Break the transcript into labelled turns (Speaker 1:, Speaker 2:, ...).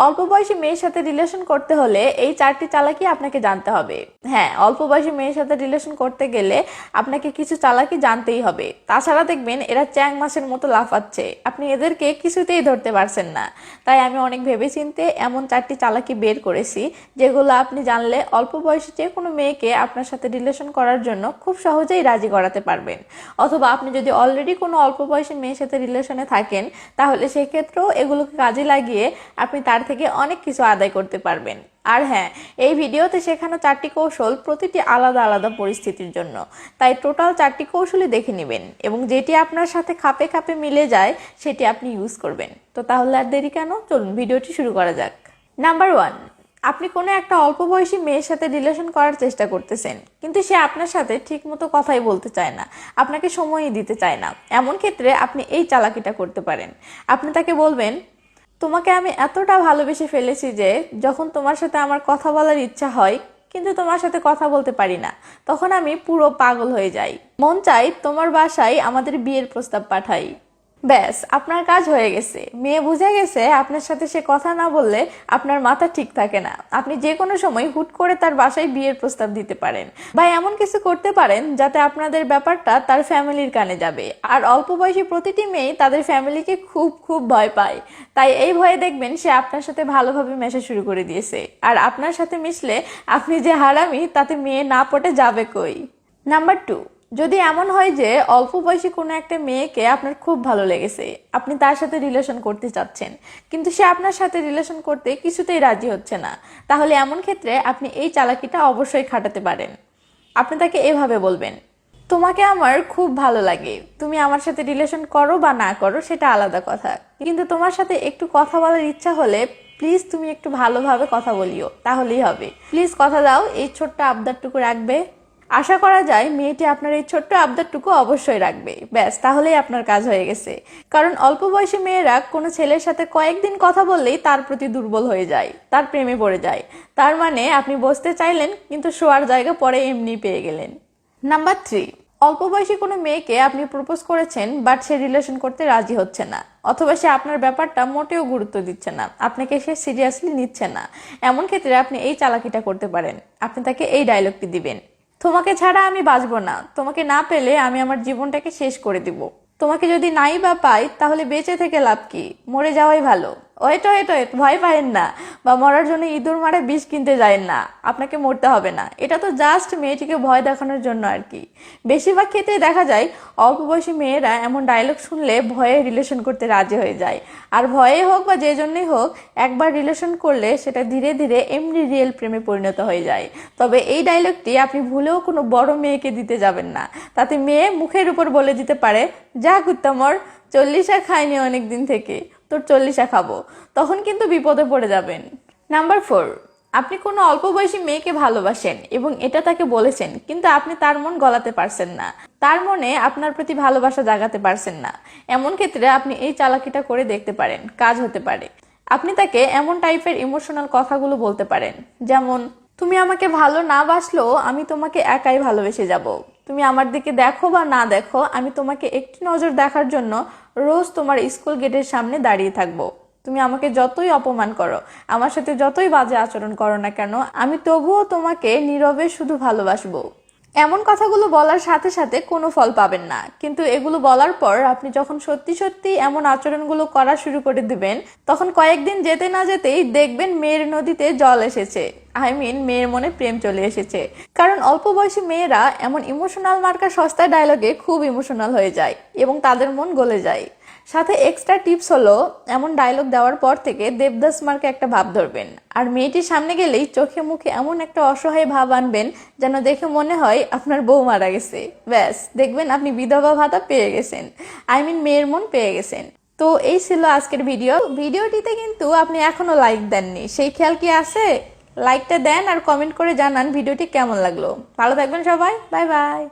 Speaker 1: অল্প বয়সী মেয়ের সাথে রিলেশন করতে হলে এই 4টি চালাকি আপনাকে জানতে হবে। হ্যাঁ, অল্প বয়সী মেয়ের সাথে রিলেশন করতে গেলে আপনাকে কিছু চালাকি জানতেই হবে। তাছাড়া দেখবেন এরা চ্যাং মাছের মতো লাফাচ্ছে, আপনি এদেরকে কিছুতেই ধরতে পারছেন না। তাই আমি অনেক ভেবেচিন্তে এমন 4টি চালাকি বের করেছি, যেগুলো আপনি জানলে অল্প বয়সী যে কোনো মেয়েকে আপনার সাথে রিলেশন করার জন্য খুব সহজেই রাজি করাতে পারবেন। অথবা আপনি যদি অলরেডি কোনো অল্প বয়সী মেয়ের সাথে রিলেশনে থাকেন, তাহলে সেক্ষেত্রেও এগুলোকে কাজে লাগিয়ে আপনি তার থেকে অনেক কিছু আদায় করতে পারবেন। আর হ্যাঁ, এই ভিডিওতে শেখানো 4টি কৌশল প্রতিটি আলাদা আলাদা পরিস্থিতির জন্য, তাই টোটাল 4টি কৌশলই দেখে নেবেন এবং যেটি আপনার সাথে খাপে খাপে মিলে যায় সেটি আপনি ইউজ করবেন। তো তাহলে আর দেরি কেন, চলুন ভিডিওটি শুরু করা যাক। নাম্বার 1, আপনি কোনো একটা অল্প বয়সী মেয়ের সাথে রিলেশন করার চেষ্টা করতেছেন, কিন্তু সে আপনার সাথে ঠিক মতো কথাই বলতে চায় না, আপনাকে সময়ই দিতে চায় না। এমন ক্ষেত্রে আপনি এই চালাকিটা করতে পারেন। আপনি তাকে বলবেন, তোমাকে আমি এতটা ভালোবেসে ফেলেছি যে যখন তোমার সাথে আমার কথা বলার ইচ্ছা হয় কিন্তু তোমার সাথে কথা বলতে পারি না, তখন আমি পুরো পাগল হয়ে যাই। মন চাই তোমার বাসায় আমাদের বিয়ের প্রস্তাব পাঠাই। ব্যাস, আপনার কাজ হয়ে গেছে। মেয়ে বুঝে গেছে আপনার সাথে সে কথা না বললে আপনার মাথা ঠিক থাকে না। আপনি যে কোনো সময় হুট করে তার বাসায় বিয়ের প্রস্তাব দিতে পারেন বা এমন কিছু করতে পারেন যাতে আপনাদের ব্যাপারটা তার ফ্যামিলির কানে যাবে। আর অল্প বয়সী প্রতিটি মেয়ে তাদের ফ্যামিলিকে খুব খুব ভয় পায়, তাই এই ভয়ে দেখবেন সে আপনার সাথে ভালোভাবে মেশা শুরু করে দিয়েছে। আর আপনার সাথে মিশলে আপনি যে হারামি তাতে মেয়ে না পটে যাবে কই। নাম্বার 2, যদি এমন হয় যে অল্প বয়সী কোনো একটা মেয়েকে আপনার খুব ভালো লেগেছে, আপনি তার সাথে রিলেশন করতে চাচ্ছেন, কিন্তু সে আপনার সাথে রিলেশন করতে কিছুতেই রাজি হচ্ছে না, তাহলে এমন ক্ষেত্রে আপনি এই চালাকিটা অবশ্যই খাটাতে পারেন। আপনি তাকে এভাবে বলবেন, তোমাকে আমার খুব ভালো লাগে, তুমি আমার সাথে রিলেশন করো বা না করো সেটা আলাদা কথা, কিন্তু তোমার সাথে একটু কথা বলার ইচ্ছা হলে প্লিজ তুমি একটু ভালোভাবে কথা বলিও, তাহলেই হবে। প্লিজ কথা দাও এই ছোট্ট আবদারটুকু রাখবে। আশা করা যায় মেয়েটি আপনার এই ছোট্ট আবদারটুকু অবশ্যই রাখবে। ব্যাস, তাহলেই আপনার কাজ হয়ে গেছে। কারণ অল্প বয়সী মেয়েরা কোনো ছেলের সাথে কয়েকদিন কথা বললেই তার প্রতি দুর্বল হয়ে যায়, তার প্রেমে পড়ে যায়। তার মানে আপনি বসতে চাইলেন কিন্তু শোয়ার জায়গা পরে এমনি পেয়ে গেলেন। নাম্বার 3, অল্প বয়সী কোনো মেয়েকে আপনি প্রপোজ করেছেন বাট সে রিলেশন করতে রাজি হচ্ছে না, অথবা সে আপনার ব্যাপারটা মোটেও গুরুত্ব দিচ্ছে না, আপনাকে সে সিরিয়াসলি নিচ্ছে না। এমন ক্ষেত্রে আপনি এই চালাকিটা করতে পারেন। আপনি তাকে এই ডায়লগটি দিবেন, তোমাকে ছাড়া আমি বাঁচবো না, তোমাকে না পেলে আমি আমার জীবনটাকে শেষ করে দিব। তোমাকে যদি নাই বা পাই তাহলে বেঁচে থেকে লাভ কি, মরে যাওয়াই ভালো। ওয়েট ওয়েট ওয়েট, ভয় পায়েন না বা মরার জন্য ইঁদুর মারা বিষ কিনতে যায়েন না, আপনাকে মরতে হবে না। এটা তো জাস্ট মেয়েটিকে ভয় দেখানোর জন্য আর কি। বেশিরভাগ ক্ষেত্রে দেখা যায় অল্প বয়সী মেয়েরা এমন ডায়লগ শুনলে ভয়ে রিলেশন করতে রাজি হয়ে যায়। আর ভয়ে হোক বা যে জন্যই হোক, একবার রিলেশন করলে সেটা ধীরে ধীরে এমনি রিয়েল প্রেমে পরিণত হয়ে যায়। তবে এই ডায়লগটি আপনি ভুলেও কোনো বড় মেয়েকে দিতে যাবেন না, তাতে মেয়ে মুখের উপর বলে দিতে পারে, যা কুত্তামর, 40 খাইনি অনেক দিন থেকে, তোর 40 খাবো। তখন কিন্তু বিপদে পড়ে যাবেন। নাম্বার 4, আপনি কোনো অল্প বয়সী মেয়েকে ভালোবাসেন এবং এটা তাকে বলেছেন, কিন্তু আপনি তার মন গলাতে পারছেন না, তার মনে আপনার প্রতি ভালোবাসা জাগাতে পারছেন না। এমন ক্ষেত্রে আপনি এই চালাকিটা করে দেখতে পারেন, কাজ হতে পারে। আপনি তাকে এমন টাইপের ইমোশনাল কথাগুলো বলতে পারেন, যেমন, তুমি আমাকে ভালো না বাসলেও আমি তোমাকে একাই ভালোবেসে যাব। তুমি আমার দিকে দেখো বা না দেখো, আমি তোমাকে একটি নজর দেখার জন্য রোজ তোমার স্কুল গেটের সামনে দাঁড়িয়ে থাকবো। তুমি আমাকে যতই অপমান করো, আমার সাথে যতই বাজে আচরণ করো না কেন, আমি তবুও তোমাকে নীরবে শুধু ভালোবাসবো। এমন কথাগুলো বলার সাথে সাথে কোনো ফল পাবেন না, কিন্তু এগুলো বলার পর আপনি যখন সত্যি সত্যি এমন আচরণগুলো করা শুরু করে দিবেন, তখন কয়েকদিন যেতে না যেতেই দেখবেন মেয়ের নদীতে জল এসেছে, মেয়ের মনে প্রেম চলে এসেছে। কারণ অল্প বয়সী মেয়েরা এমন ইমোশনাল মার্কা সস্তা ডায়লগে খুব ইমোশনাল হয়ে যায় এবং তাদের মন গলে যায়। সাথে এক্সট্রা টিপস হলো, এমন ডায়লগ দেওয়ার পর থেকে দেবদাস মার্কে একটা ভাব ধরবেন, আর মেয়েটির সামনে গেলেই চোখে মুখে এমন একটা অসহায় ভাব আনবেন যেন দেখে মনে হয় আপনার বউ মারা গেছে। ব্যাস, দেখবেন আপনি বিধবা ভাতা পেয়ে গেছেন, মেয়ের মন পেয়ে গেছেন। তো এই ছিল আজকের ভিডিওটিতে কিন্তু আপনি এখনো লাইক দেননি, সেই খেয়াল কি আছে? লাইকটা দেন আর কমেন্ট করে জানান ভিডিওটি কেমন লাগলো। ভালো থাকবেন সবাই, বাই বাই।